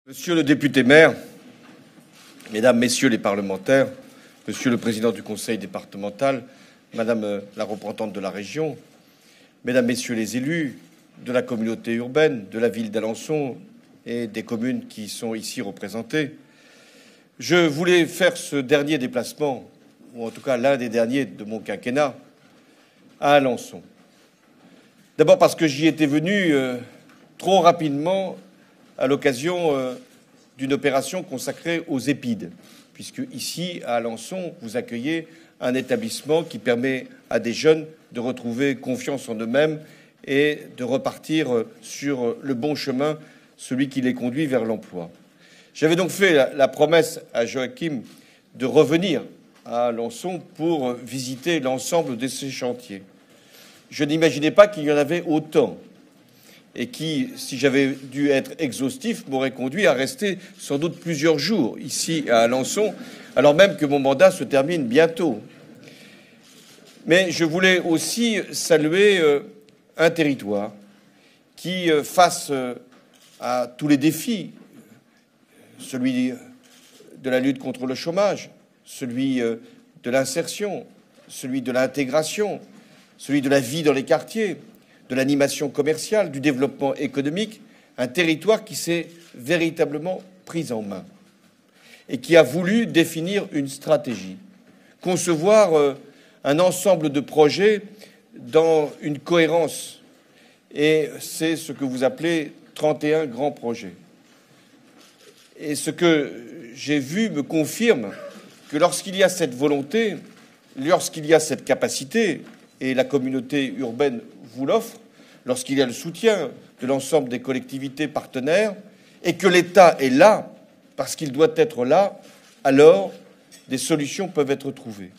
Monsieur le député maire, Mesdames, Messieurs les parlementaires, Monsieur le président du conseil départemental, Madame la représentante de la région, Mesdames, Messieurs les élus de la communauté urbaine, de la ville d'Alençon et des communes qui sont ici représentées, je voulais faire ce dernier déplacement, ou en tout cas l'un des derniers de mon quinquennat, à Alençon. D'abord parce que j'y étais venu trop rapidement à l'occasion d'une opération consacrée aux EHPID, puisque ici, à Alençon, vous accueillez un établissement qui permet à des jeunes de retrouver confiance en eux-mêmes et de repartir sur le bon chemin, celui qui les conduit vers l'emploi. J'avais donc fait la promesse à Joachim de revenir à Alençon pour visiter l'ensemble de ces chantiers. Je n'imaginais pas qu'il y en avait autant et qui, si j'avais dû être exhaustif, m'aurait conduit à rester sans doute plusieurs jours ici à Alençon, alors même que mon mandat se termine bientôt. Mais je voulais aussi saluer un territoire qui, face à tous les défis, celui de la lutte contre le chômage, celui de l'insertion, celui de l'intégration, celui de la vie dans les quartiers, de l'animation commerciale, du développement économique, un territoire qui s'est véritablement pris en main et qui a voulu définir une stratégie, concevoir un ensemble de projets dans une cohérence. Et c'est ce que vous appelez 31 grands projets. Et ce que j'ai vu me confirme que lorsqu'il y a cette volonté, lorsqu'il y a cette capacité, et la communauté urbaine vous l'offre, lorsqu'il y a le soutien de l'ensemble des collectivités partenaires et que l'État est là, parce qu'il doit être là, alors des solutions peuvent être trouvées.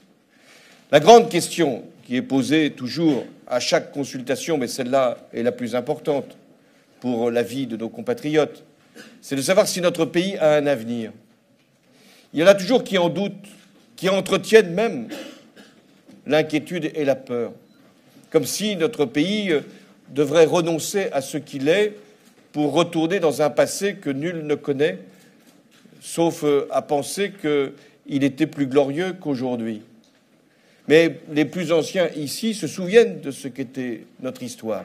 La grande question qui est posée toujours à chaque consultation, mais celle-là est la plus importante pour la vie de nos compatriotes, c'est de savoir si notre pays a un avenir. Il y en a toujours qui en doutent, qui entretiennent même l'inquiétude et la peur, comme si notre pays devrait renoncer à ce qu'il est pour retourner dans un passé que nul ne connaît, sauf à penser qu'il était plus glorieux qu'aujourd'hui. Mais les plus anciens ici se souviennent de ce qu'était notre histoire,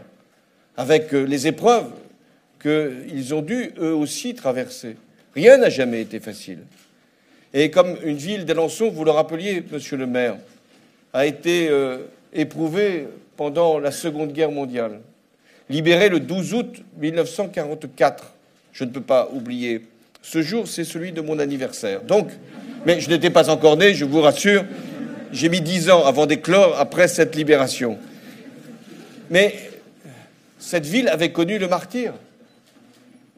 avec les épreuves qu'ils ont dû eux aussi traverser. Rien n'a jamais été facile. Et comme une ville d'Alençon, vous le rappeliez, monsieur le maire, a été éprouvé pendant la Seconde Guerre mondiale. Libéré le 12 août 1944. Je ne peux pas oublier. Ce jour, c'est celui de mon anniversaire. Donc, mais je n'étais pas encore né, je vous rassure. J'ai mis 10 ans avant d'éclore après cette libération. Mais cette ville avait connu le martyre.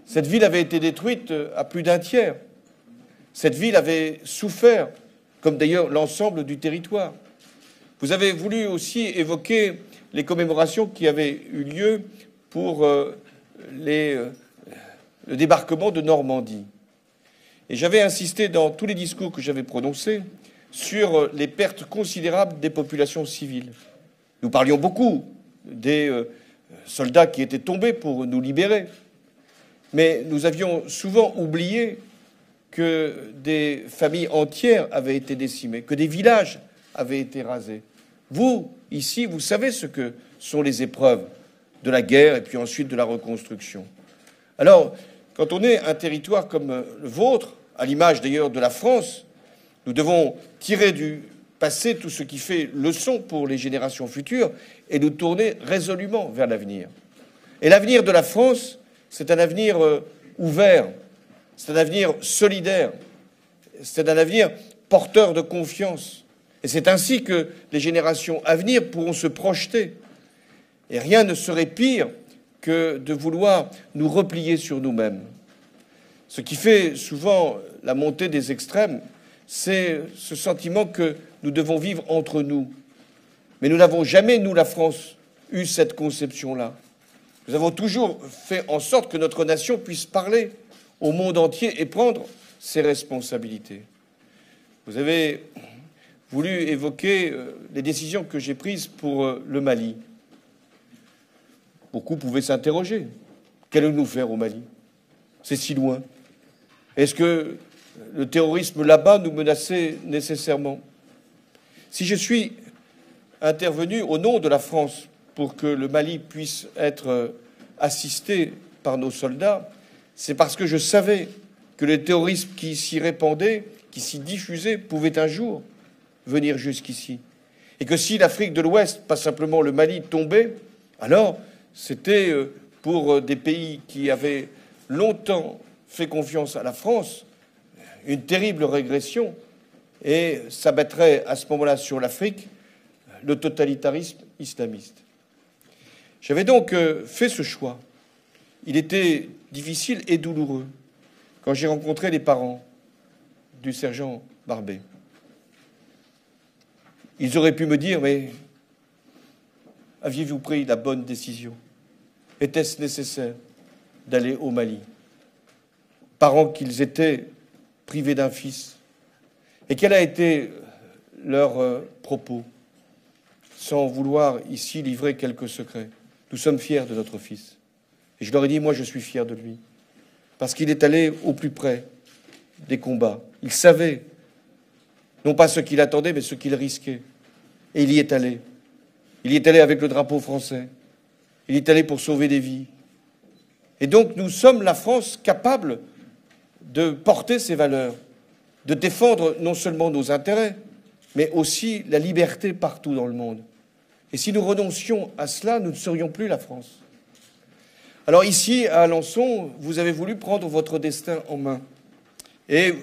Cette ville avait été détruite à plus d'un tiers. Cette ville avait souffert, comme d'ailleurs l'ensemble du territoire. Vous avez voulu aussi évoquer les commémorations qui avaient eu lieu pour le débarquement de Normandie. Et j'avais insisté dans tous les discours que j'avais prononcés sur les pertes considérables des populations civiles. Nous parlions beaucoup des soldats qui étaient tombés pour nous libérer, mais nous avions souvent oublié que des familles entières avaient été décimées, que des villages avaient été rasés. Vous, ici, vous savez ce que sont les épreuves de la guerre et puis ensuite de la reconstruction. Alors, quand on est un territoire comme le vôtre, à l'image d'ailleurs de la France, nous devons tirer du passé tout ce qui fait leçon pour les générations futures et nous tourner résolument vers l'avenir. Et l'avenir de la France, c'est un avenir ouvert, c'est un avenir solidaire, c'est un avenir porteur de confiance. Et c'est ainsi que les générations à venir pourront se projeter. Et rien ne serait pire que de vouloir nous replier sur nous-mêmes. Ce qui fait souvent la montée des extrêmes, c'est ce sentiment que nous devons vivre entre nous. Mais nous n'avons jamais, nous, la France, eu cette conception-là. Nous avons toujours fait en sorte que notre nation puisse parler au monde entier et prendre ses responsabilités. Vous avez voulu évoquer les décisions que j'ai prises pour le Mali. Beaucoup pouvaient s'interroger. Qu'allons-nous faire au Mali? C'est si loin. Est-ce que le terrorisme là-bas nous menaçait nécessairement? Si je suis intervenu au nom de la France pour que le Mali puisse être assisté par nos soldats, c'est parce que je savais que le terrorisme qui s'y répandait, qui s'y diffusait, pouvait un jour venir jusqu'ici. Et que si l'Afrique de l'Ouest, pas simplement le Mali, tombait, alors c'était pour des pays qui avaient longtemps fait confiance à la France une terrible régression, et s'abattrait à ce moment-là sur l'Afrique le totalitarisme islamiste. J'avais donc fait ce choix. Il était difficile et douloureux quand j'ai rencontré les parents du sergent Barbé. Ils auraient pu me dire, mais aviez-vous pris la bonne décision? Était-ce nécessaire d'aller au Mali? Parents qu'ils étaient privés d'un fils. Et quel a été leur propos? Sans vouloir ici livrer quelques secrets. Nous sommes fiers de notre fils. Et je leur ai dit, moi je suis fier de lui. Parce qu'il est allé au plus près des combats. Il savait, non pas ce qu'il attendait, mais ce qu'il risquait. Et il y est allé. Il y est allé avec le drapeau français. Il y est allé pour sauver des vies. Et donc nous sommes la France capable de porter ces valeurs, de défendre non seulement nos intérêts, mais aussi la liberté partout dans le monde. Et si nous renoncions à cela, nous ne serions plus la France. Alors ici, à Alençon, vous avez voulu prendre votre destin en main. Et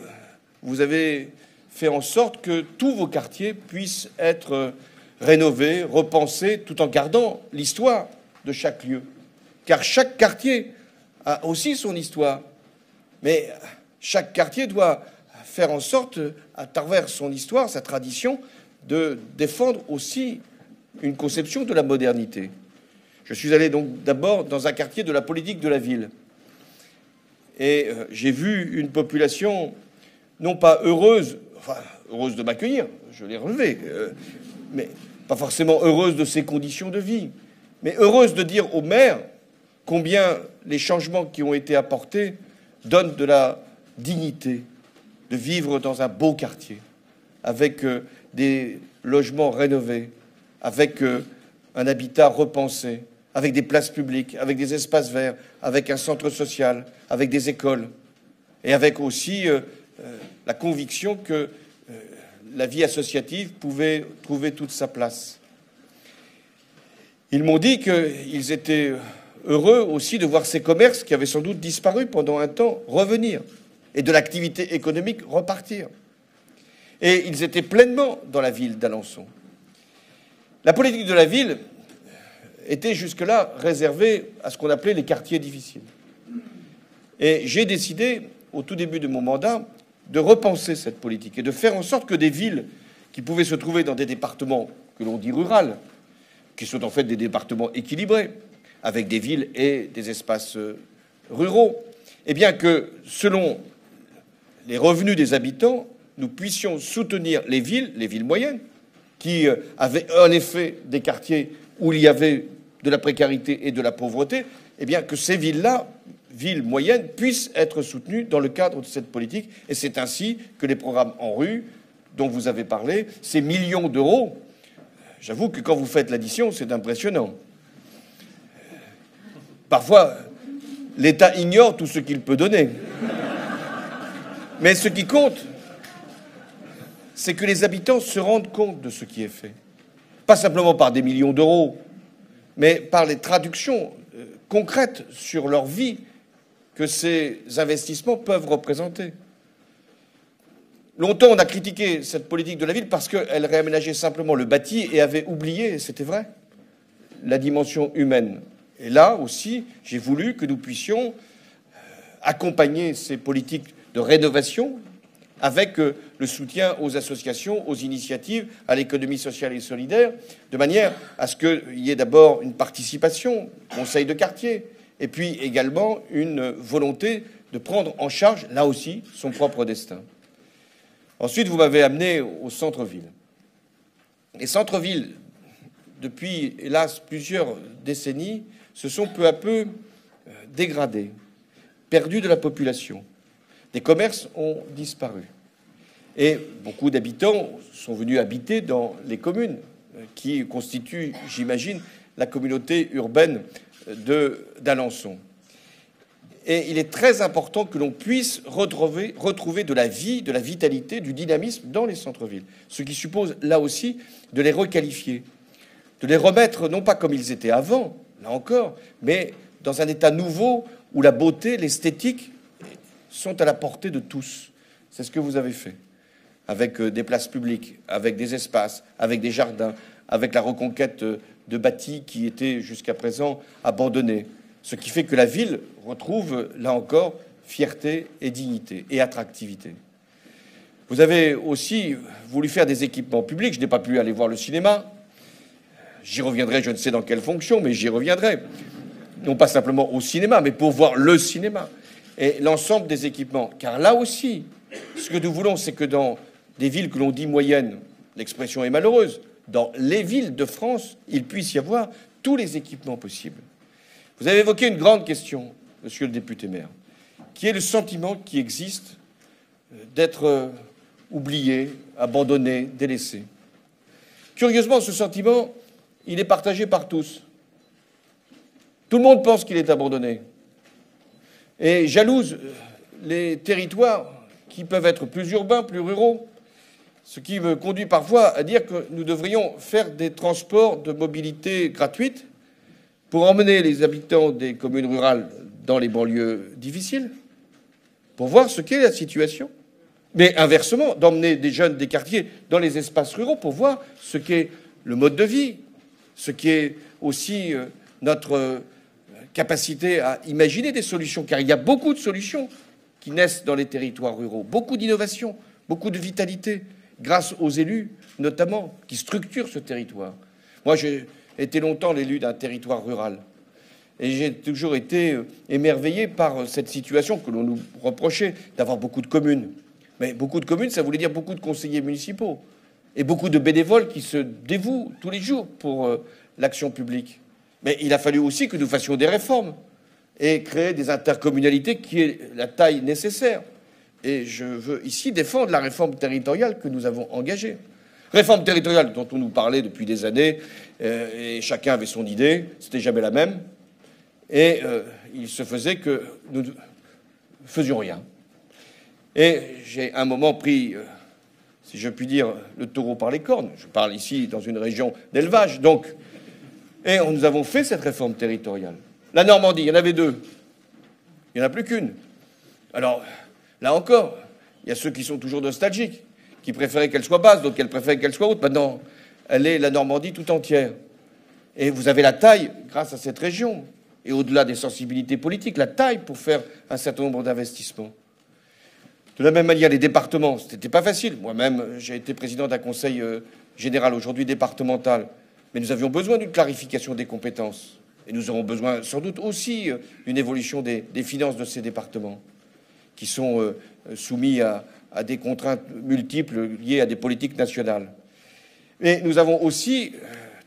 vous avez fait en sorte que tous vos quartiers puissent être rénovés, repensés, tout en gardant l'histoire de chaque lieu. Car chaque quartier a aussi son histoire. Mais chaque quartier doit faire en sorte, à travers son histoire, sa tradition, de défendre aussi une conception de la modernité. Je suis allé donc d'abord dans un quartier de la politique de la ville. Et j'ai vu une population non pas heureuse, enfin heureuse de m'accueillir, je l'ai relevé, mais pas forcément heureuse de ses conditions de vie, mais heureuse de dire au maire combien les changements qui ont été apportés donnent de la dignité de vivre dans un beau quartier, avec des logements rénovés, avec un habitat repensé, avec des places publiques, avec des espaces verts, avec un centre social, avec des écoles, et avec aussi la conviction que la vie associative pouvait trouver toute sa place. Ils m'ont dit qu'ils étaient heureux aussi de voir ces commerces qui avaient sans doute disparu pendant un temps revenir, et de l'activité économique repartir. Et ils étaient pleinement dans la ville d'Alençon. La politique de la ville était jusque-là réservée à ce qu'on appelait les quartiers difficiles. Et j'ai décidé, au tout début de mon mandat, de repenser cette politique et de faire en sorte que des villes qui pouvaient se trouver dans des départements que l'on dit ruraux, qui sont en fait des départements équilibrés, avec des villes et des espaces ruraux, eh bien que, selon les revenus des habitants, nous puissions soutenir les villes moyennes, qui avaient en effet des quartiers où il y avait de la précarité et de la pauvreté, eh bien que ces villes-là, villes moyennes, puissent être soutenues dans le cadre de cette politique. Et c'est ainsi que les programmes en rue, dont vous avez parlé, ces millions d'euros, j'avoue que quand vous faites l'addition, c'est impressionnant. Parfois, l'État ignore tout ce qu'il peut donner. Mais ce qui compte, c'est que les habitants se rendent compte de ce qui est fait. Pas simplement par des millions d'euros, mais par les traductions concrètes sur leur vie que ces investissements peuvent représenter. Longtemps, on a critiqué cette politique de la ville parce qu'elle réaménageait simplement le bâti et avait oublié, et c'était vrai, la dimension humaine. Et là aussi, j'ai voulu que nous puissions accompagner ces politiques de rénovation avec le soutien aux associations, aux initiatives, à l'économie sociale et solidaire, de manière à ce qu'il y ait d'abord une participation, conseil de quartier, et puis également une volonté de prendre en charge, là aussi, son propre destin. Ensuite, vous m'avez amené au centre-ville. Les centres-villes, depuis, hélas, plusieurs décennies, se sont peu à peu dégradés, perdus de la population, Des commerces ont disparu. Et beaucoup d'habitants sont venus habiter dans les communes qui constituent, j'imagine, la communauté urbaine d'Alençon. Et il est très important que l'on puisse retrouver de la vie, de la vitalité, du dynamisme dans les centres-villes. Ce qui suppose, là aussi, de les requalifier, de les remettre, non pas comme ils étaient avant, là encore, mais dans un état nouveau où la beauté, l'esthétique sont à la portée de tous. C'est ce que vous avez fait, avec des places publiques, avec des espaces, avec des jardins, avec la reconquête de bâtis qui étaient jusqu'à présent abandonnés. Ce qui fait que la ville retrouve, là encore, fierté et dignité et attractivité. Vous avez aussi voulu faire des équipements publics. Je n'ai pas pu aller voir le cinéma. J'y reviendrai, je ne sais dans quelle fonction, mais j'y reviendrai. Non pas simplement au cinéma, mais pour voir le cinéma et l'ensemble des équipements. Car là aussi, ce que nous voulons, c'est que dans des villes que l'on dit moyennes, l'expression est malheureuse, dans les villes de France, il puisse y avoir tous les équipements possibles. Vous avez évoqué une grande question, monsieur le député-maire, qui est le sentiment qui existe d'être oublié, abandonné, délaissé. Curieusement, ce sentiment, il est partagé par tous. Tout le monde pense qu'il est abandonné et jalouse les territoires qui peuvent être plus urbains, plus ruraux, ce qui me conduit parfois à dire que nous devrions faire des transports de mobilité gratuite pour emmener les habitants des communes rurales dans les banlieues difficiles, pour voir ce qu'est la situation. Mais inversement, d'emmener des jeunes des quartiers dans les espaces ruraux pour voir ce qu'est le mode de vie, ce qui est aussi notre capacité à imaginer des solutions, car il y a beaucoup de solutions qui naissent dans les territoires ruraux, beaucoup d'innovations, beaucoup de vitalité, grâce aux élus notamment, qui structurent ce territoire. Moi, j'ai été longtemps l'élu d'un territoire rural, et j'ai toujours été émerveillé par cette situation que l'on nous reprochait d'avoir beaucoup de communes. Mais beaucoup de communes, ça voulait dire beaucoup de conseillers municipaux et beaucoup de bénévoles qui se dévouent tous les jours pour l'action publique. Mais il a fallu aussi que nous fassions des réformes et créer des intercommunalités qui aient la taille nécessaire. Et je veux ici défendre la réforme territoriale que nous avons engagée. Réforme territoriale dont on nous parlait depuis des années, et chacun avait son idée, c'était jamais la même. Et il se faisait que nous ne faisions rien. Et j'ai un moment pris, si je puis dire, le taureau par les cornes. Je parle ici dans une région d'élevage, donc. Et nous avons fait cette réforme territoriale. La Normandie, il y en avait deux. Il n'y en a plus qu'une. Alors, là encore, il y a ceux qui sont toujours nostalgiques, qui préféraient qu'elle soit basse, d'autres qu'elle préféraient qu'elle soit haute. Maintenant, elle est la Normandie tout entière. Et vous avez la taille, grâce à cette région, et au-delà des sensibilités politiques, la taille pour faire un certain nombre d'investissements. De la même manière, les départements, ce n'était pas facile. Moi-même, j'ai été président d'un conseil général, aujourd'hui départemental. Mais nous avions besoin d'une clarification des compétences. Et nous aurons besoin sans doute aussi d'une évolution des finances de ces départements, qui sont soumis à des contraintes multiples liées à des politiques nationales. Et nous avons aussi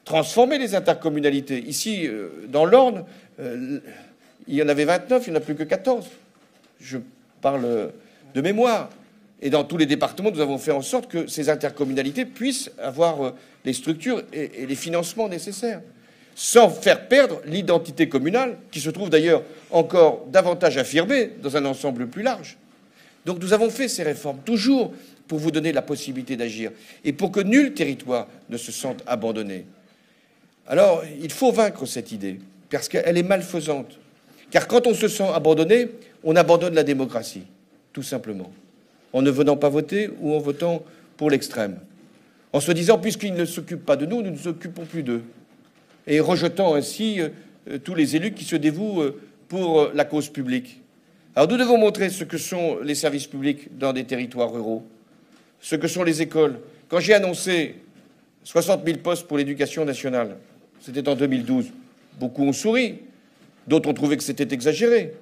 transformé les intercommunalités. Ici, dans l'Orne, il y en avait 29, il n'y en a plus que 14. Je parle de mémoire. Et dans tous les départements, nous avons fait en sorte que ces intercommunalités puissent avoir les structures et les financements nécessaires, sans faire perdre l'identité communale, qui se trouve d'ailleurs encore davantage affirmée dans un ensemble plus large. Donc nous avons fait ces réformes, toujours pour vous donner la possibilité d'agir, et pour que nul territoire ne se sente abandonné. Alors, il faut vaincre cette idée, parce qu'elle est malfaisante. Car quand on se sent abandonné, on abandonne la démocratie, tout simplement, en ne venant pas voter ou en votant pour l'extrême, en se disant, puisqu'ils ne s'occupent pas de nous, nous ne nous occupons plus d'eux, et rejetant ainsi tous les élus qui se dévouent pour la cause publique. Alors nous devons montrer ce que sont les services publics dans des territoires ruraux, ce que sont les écoles. Quand j'ai annoncé 60 000 postes pour l'éducation nationale, c'était en 2012, beaucoup ont souri, d'autres ont trouvé que c'était exagéré.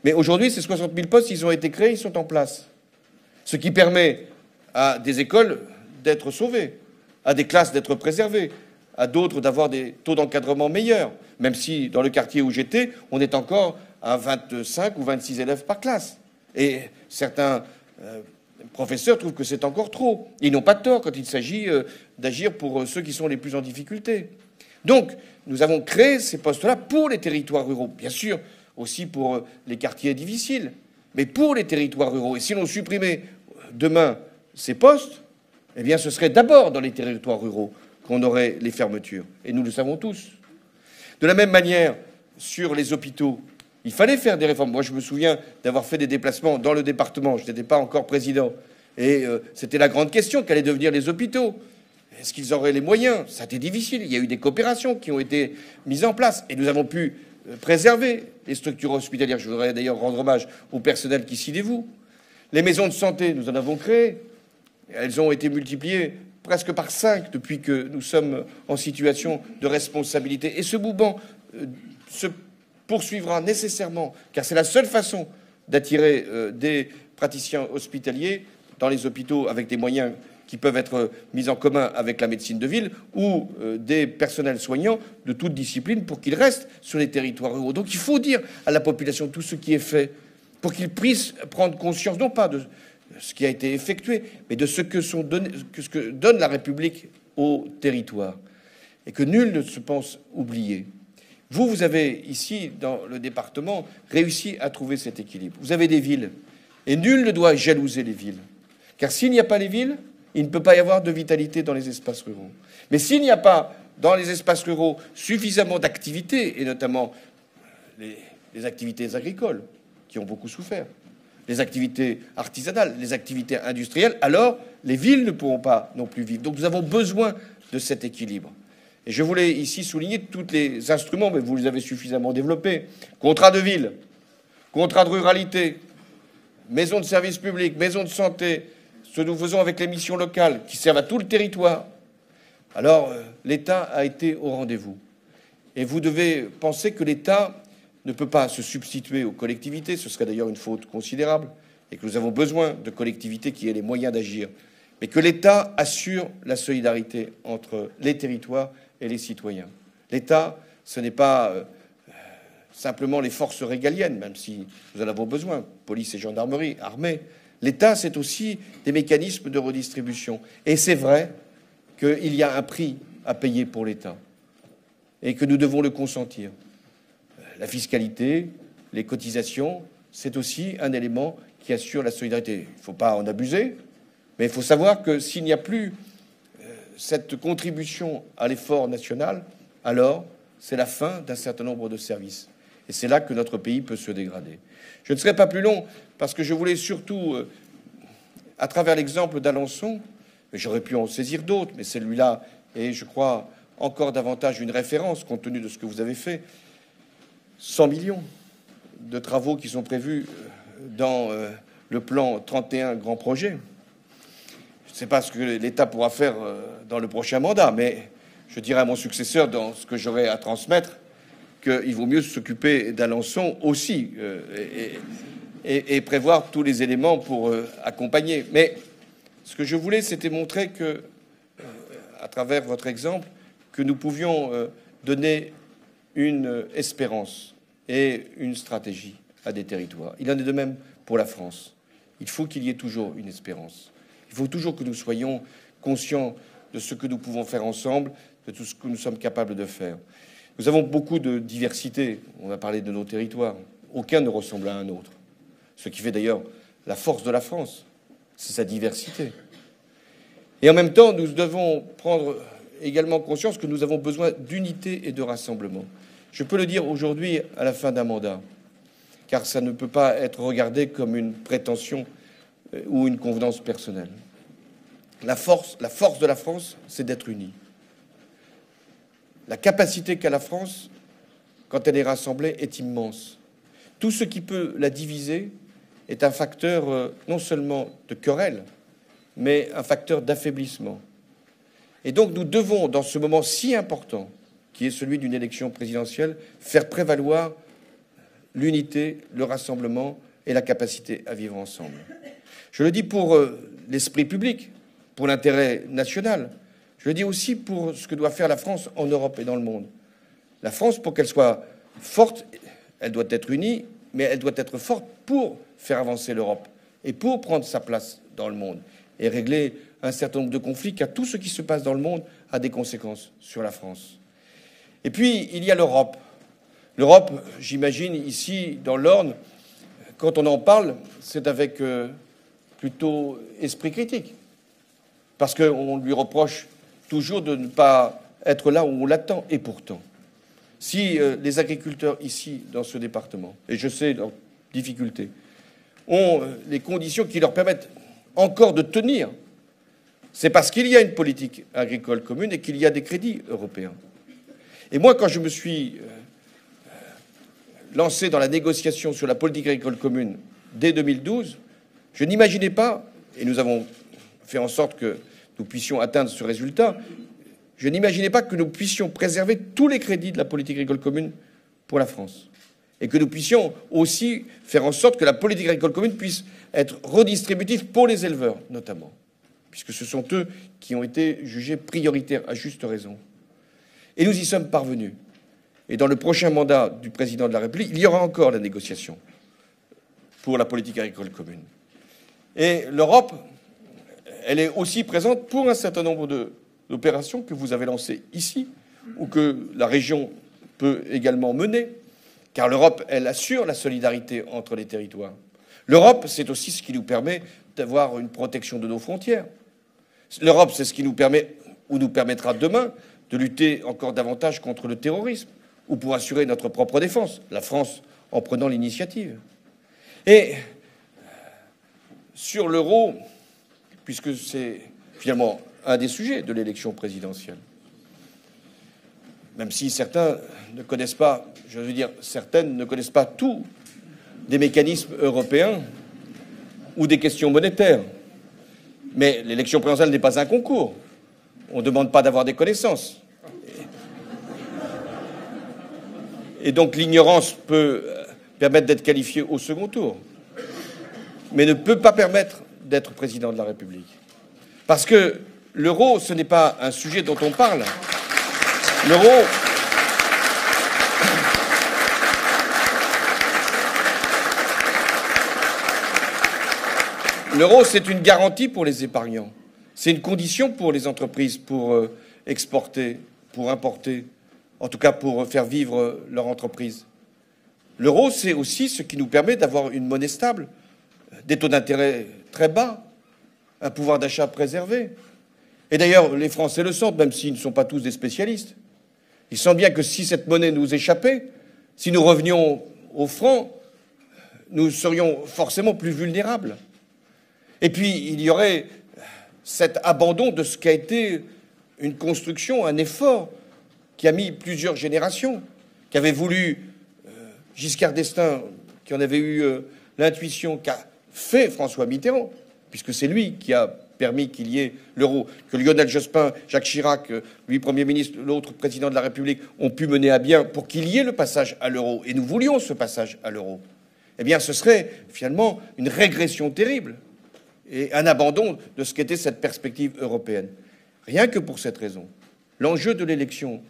Mais aujourd'hui, ces 60 000 postes, ils ont été créés, ils sont en place. Ce qui permet à des écoles d'être sauvées, à des classes d'être préservées, à d'autres d'avoir des taux d'encadrement meilleurs, même si dans le quartier où j'étais, on est encore à 25 ou 26 élèves par classe. Et certains professeurs trouvent que c'est encore trop. Ils n'ont pas tort quand il s'agit d'agir pour ceux qui sont les plus en difficulté. Donc, nous avons créé ces postes-là pour les territoires ruraux, bien sûr, aussi pour les quartiers difficiles, mais pour les territoires ruraux. Et si l'on supprimait demain ces postes, eh bien, ce serait d'abord dans les territoires ruraux qu'on aurait les fermetures. Et nous le savons tous. De la même manière, sur les hôpitaux, il fallait faire des réformes. Moi, je me souviens d'avoir fait des déplacements dans le département. Je n'étais pas encore président. Et c'était la grande question, qu'allaient devenir les hôpitaux. Est-ce qu'ils auraient les moyens? Ça a été difficile. Il y a eu des coopérations qui ont été mises en place. Et nous avons pu préserver les structures hospitalières. Je voudrais d'ailleurs rendre hommage au personnel qui s'y dévoue. Les maisons de santé, nous en avons créé. Elles ont été multipliées presque par 5 depuis que nous sommes en situation de responsabilité. Et ce mouvement se poursuivra nécessairement, car c'est la seule façon d'attirer des praticiens hospitaliers dans les hôpitaux avec des moyens qui peuvent être mis en commun avec la médecine de ville ou des personnels soignants de toute discipline pour qu'ils restent sur les territoires ruraux. Donc il faut dire à la population tout ce qui est fait pour qu'ils puissent prendre conscience, non pas de ce qui a été effectué, mais de ce que donne la République au territoire, et que nul ne se pense oublié. Vous avez ici, dans le département, réussi à trouver cet équilibre. Vous avez des villes, et nul ne doit jalouser les villes. Car s'il n'y a pas les villes, il ne peut pas y avoir de vitalité dans les espaces ruraux. Mais s'il n'y a pas, dans les espaces ruraux, suffisamment d'activités, et notamment les activités agricoles, qui ont beaucoup souffert, les activités artisanales, les activités industrielles, alors les villes ne pourront pas non plus vivre. Donc nous avons besoin de cet équilibre. Et je voulais ici souligner tous les instruments, mais vous les avez suffisamment développés. Contrat de ville, contrat de ruralité, maison de service public, maison de santé, ce que nous faisons avec les missions locales qui servent à tout le territoire. Alors l'État a été au rendez-vous. Et vous devez penser que l'État ne peut pas se substituer aux collectivités, ce serait d'ailleurs une faute considérable, et que nous avons besoin de collectivités qui aient les moyens d'agir, mais que l'État assure la solidarité entre les territoires et les citoyens. L'État, ce n'est pas simplement les forces régaliennes, même si nous en avons besoin, police et gendarmerie, armée. L'État, c'est aussi des mécanismes de redistribution. Et c'est vrai qu'il y a un prix à payer pour l'État, et que nous devons le consentir. La fiscalité, les cotisations, c'est aussi un élément qui assure la solidarité. Il ne faut pas en abuser, mais il faut savoir que s'il n'y a plus cette contribution à l'effort national, alors c'est la fin d'un certain nombre de services. Et c'est là que notre pays peut se dégrader. Je ne serai pas plus long, parce que je voulais surtout, à travers l'exemple d'Alençon, j'aurais pu en saisir d'autres, mais celui-là est, je crois, encore davantage une référence, compte tenu de ce que vous avez fait. 100 millions de travaux qui sont prévus dans le plan 31 grands projets. Je ne sais pas ce que l'État pourra faire dans le prochain mandat, mais je dirais à mon successeur, dans ce que j'aurai à transmettre, qu'il vaut mieux s'occuper d'Alençon aussi et prévoir tous les éléments pour accompagner. Mais ce que je voulais, c'était montrer que, à travers votre exemple, que nous pouvions donner une espérance et une stratégie à des territoires. Il en est de même pour la France. Il faut qu'il y ait toujours une espérance. Il faut toujours que nous soyons conscients de ce que nous pouvons faire ensemble, de tout ce que nous sommes capables de faire. Nous avons beaucoup de diversité. On a parlé de nos territoires. Aucun ne ressemble à un autre. Ce qui fait d'ailleurs la force de la France, c'est sa diversité. Et en même temps, nous devons prendre également conscience que nous avons besoin d'unité et de rassemblement. Je peux le dire aujourd'hui à la fin d'un mandat, car ça ne peut pas être regardé comme une prétention ou une convenance personnelle. La force de la France, c'est d'être unie. La capacité qu'a la France, quand elle est rassemblée, est immense. Tout ce qui peut la diviser est un facteur non seulement de querelle, mais un facteur d'affaiblissement. Et donc nous devons, dans ce moment si important, qui est celui d'une élection présidentielle, faire prévaloir l'unité, le rassemblement et la capacité à vivre ensemble. Je le dis pour l'esprit public, pour l'intérêt national. Je le dis aussi pour ce que doit faire la France en Europe et dans le monde. La France, pour qu'elle soit forte, elle doit être unie, mais elle doit être forte pour faire avancer l'Europe et pour prendre sa place dans le monde et régler un certain nombre de conflits, car tout ce qui se passe dans le monde a des conséquences sur la France. Et puis, il y a l'Europe. L'Europe, j'imagine, ici, dans l'Orne, quand on en parle, c'est avec plutôt esprit critique. Parce qu'on lui reproche toujours de ne pas être là où on l'attend. Et pourtant, si les agriculteurs ici, dans ce département, et je sais leurs difficultés, ont les conditions qui leur permettent encore de tenir, c'est parce qu'il y a une politique agricole commune et qu'il y a des crédits européens. Et moi, quand je me suis lancé dans la négociation sur la politique agricole commune dès 2012, je n'imaginais pas, et nous avons fait en sorte que nous puissions atteindre ce résultat, je n'imaginais pas que nous puissions préserver tous les crédits de la politique agricole commune pour la France. Et que nous puissions aussi faire en sorte que la politique agricole commune puisse être redistributive pour les éleveurs, notamment, puisque ce sont eux qui ont été jugés prioritaires, à juste raison. Et nous y sommes parvenus. Et dans le prochain mandat du président de la République, il y aura encore la négociation pour la politique agricole commune. Et l'Europe, elle est aussi présente pour un certain nombre d'opérations que vous avez lancées ici, ou que la région peut également mener, car l'Europe, elle assure la solidarité entre les territoires. L'Europe, c'est aussi ce qui nous permet d'avoir une protection de nos frontières. L'Europe, c'est ce qui nous permet, ou nous permettra demain, de lutter encore davantage contre le terrorisme, ou pour assurer notre propre défense, la France en prenant l'initiative. Et sur l'euro, puisque c'est finalement un des sujets de l'élection présidentielle, même si certains ne connaissent pas, je veux dire, certaines ne connaissent pas tous des mécanismes européens ou des questions monétaires. Mais l'élection présidentielle n'est pas un concours. On ne demande pas d'avoir des connaissances. Et donc l'ignorance peut permettre d'être qualifié au second tour, mais ne peut pas permettre d'être président de la République. Parce que l'euro, ce n'est pas un sujet dont on parle. L'euro, c'est une garantie pour les épargnants. C'est une condition pour les entreprises pour exporter, pour importer, en tout cas pour faire vivre leur entreprise. L'euro, c'est aussi ce qui nous permet d'avoir une monnaie stable, des taux d'intérêt très bas, un pouvoir d'achat préservé. Et d'ailleurs, les Français le sentent, même s'ils ne sont pas tous des spécialistes. Ils sentent bien que si cette monnaie nous échappait, si nous revenions au franc, nous serions forcément plus vulnérables. Et puis, il y aurait cet abandon de ce qu'a été une construction, un effort qui a mis plusieurs générations, qui avait voulu Giscard d'Estaing, qui en avait eu l'intuition, qu'a fait François Mitterrand, puisque c'est lui qui a permis qu'il y ait l'euro, que Lionel Jospin, Jacques Chirac, lui Premier ministre, l'autre président de la République, ont pu mener à bien pour qu'il y ait le passage à l'euro. Et nous voulions ce passage à l'euro. Eh bien, ce serait finalement une régression terrible et un abandon de ce qu'était cette perspective européenne. Rien que pour cette raison. L'enjeu de l'élection,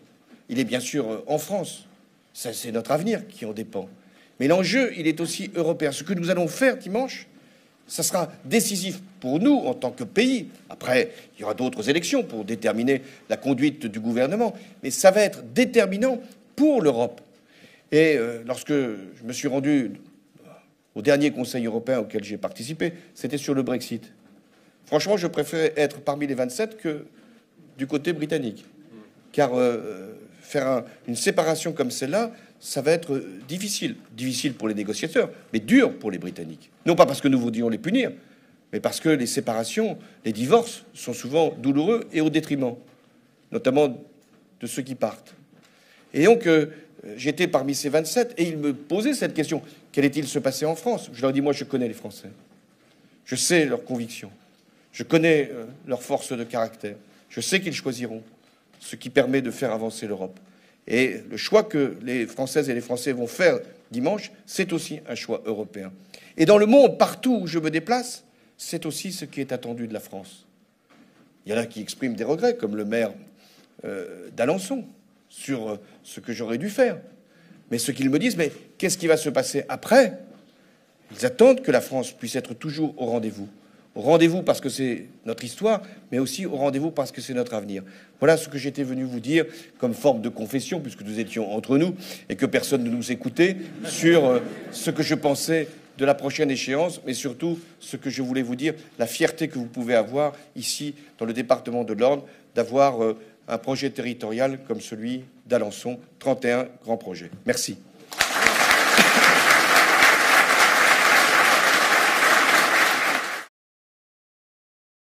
il est bien sûr en France. C'est notre avenir qui en dépend. Mais l'enjeu, il est aussi européen. Ce que nous allons faire dimanche, ça sera décisif pour nous en tant que pays. Après, il y aura d'autres élections pour déterminer la conduite du gouvernement. Mais ça va être déterminant pour l'Europe. Et lorsque je me suis rendu au dernier Conseil européen auquel j'ai participé, c'était sur le Brexit. Franchement, je préférais être parmi les 27 que du côté britannique. Car faire une séparation comme celle-là, ça va être difficile. Difficile pour les négociateurs, mais dur pour les Britanniques. Non pas parce que nous voudrions les punir, mais parce que les séparations, les divorces sont souvent douloureux et au détriment, notamment de ceux qui partent. Et donc, j'étais parmi ces 27 et ils me posaient cette question. Qu'allait-il se passer en France? Je leur dis, moi, je connais les Français. Je sais leurs convictions. Je connais leur force de caractère. Je sais qu'ils choisiront ce qui permet de faire avancer l'Europe. Et le choix que les Françaises et les Français vont faire dimanche, c'est aussi un choix européen. Et dans le monde, partout où je me déplace, c'est aussi ce qui est attendu de la France. Il y en a qui expriment des regrets, comme le maire d'Alençon, sur ce que j'aurais dû faire. Mais ce qu'ils me disent, mais qu'est-ce qui va se passer après? Ils attendent que la France puisse être toujours au rendez-vous. Au rendez-vous parce que c'est notre histoire, mais aussi au rendez-vous parce que c'est notre avenir. Voilà ce que j'étais venu vous dire comme forme de confession, puisque nous étions entre nous et que personne ne nous écoutait, sur ce que je pensais de la prochaine échéance, mais surtout ce que je voulais vous dire, la fierté que vous pouvez avoir ici, dans le département de l'Orne, d'avoir un projet territorial comme celui d'Alençon, 31 grands projets. Merci.